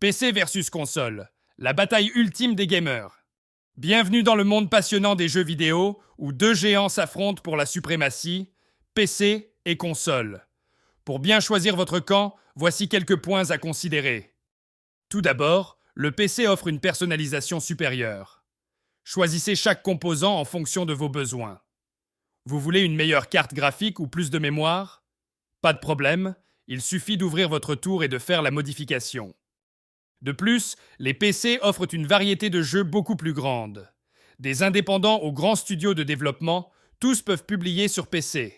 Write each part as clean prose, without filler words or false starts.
PC versus console, la bataille ultime des gamers. Bienvenue dans le monde passionnant des jeux vidéo, où deux géants s'affrontent pour la suprématie, PC et console. Pour bien choisir votre camp, voici quelques points à considérer. Tout d'abord, le PC offre une personnalisation supérieure. Choisissez chaque composant en fonction de vos besoins. Vous voulez une meilleure carte graphique ou plus de mémoire? Pas de problème, il suffit d'ouvrir votre tour et de faire la modification. De plus, les PC offrent une variété de jeux beaucoup plus grande. Des indépendants aux grands studios de développement, tous peuvent publier sur PC.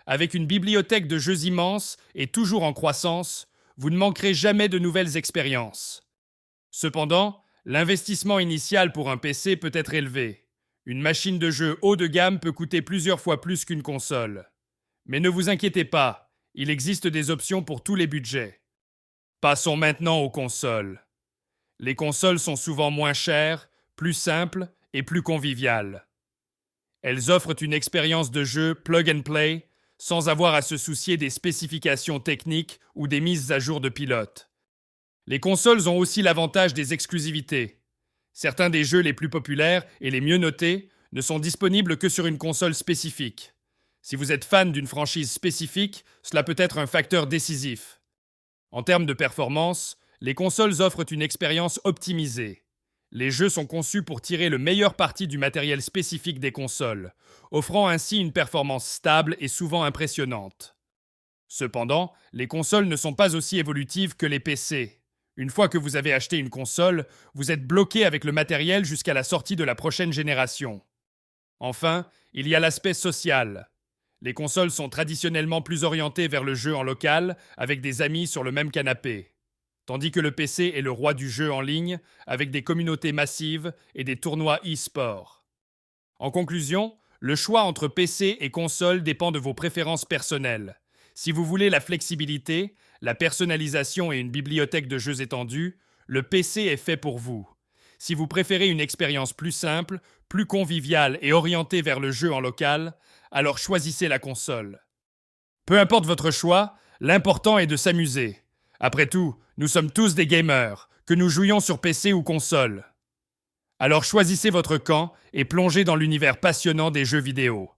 Avec une bibliothèque de jeux immense et toujours en croissance, vous ne manquerez jamais de nouvelles expériences. Cependant, l'investissement initial pour un PC peut être élevé. Une machine de jeu haut de gamme peut coûter plusieurs fois plus qu'une console. Mais ne vous inquiétez pas, il existe des options pour tous les budgets. Passons maintenant aux consoles. Les consoles sont souvent moins chères, plus simples et plus conviviales. Elles offrent une expérience de jeu plug and play, sans avoir à se soucier des spécifications techniques ou des mises à jour de pilote. Les consoles ont aussi l'avantage des exclusivités. Certains des jeux les plus populaires et les mieux notés ne sont disponibles que sur une console spécifique. Si vous êtes fan d'une franchise spécifique, cela peut être un facteur décisif. En termes de performance, les consoles offrent une expérience optimisée. Les jeux sont conçus pour tirer le meilleur parti du matériel spécifique des consoles, offrant ainsi une performance stable et souvent impressionnante. Cependant, les consoles ne sont pas aussi évolutives que les PC. Une fois que vous avez acheté une console, vous êtes bloqué avec le matériel jusqu'à la sortie de la prochaine génération. Enfin, il y a l'aspect social. Les consoles sont traditionnellement plus orientées vers le jeu en local, avec des amis sur le même canapé. Tandis que le PC est le roi du jeu en ligne, avec des communautés massives et des tournois e-sport. En conclusion, le choix entre PC et console dépend de vos préférences personnelles. Si vous voulez la flexibilité, la personnalisation et une bibliothèque de jeux étendue, le PC est fait pour vous. Si vous préférez une expérience plus simple, plus conviviale et orientée vers le jeu en local, alors choisissez la console. Peu importe votre choix, l'important est de s'amuser. Après tout, nous sommes tous des gamers, que nous jouions sur PC ou console. Alors choisissez votre camp et plongez dans l'univers passionnant des jeux vidéo.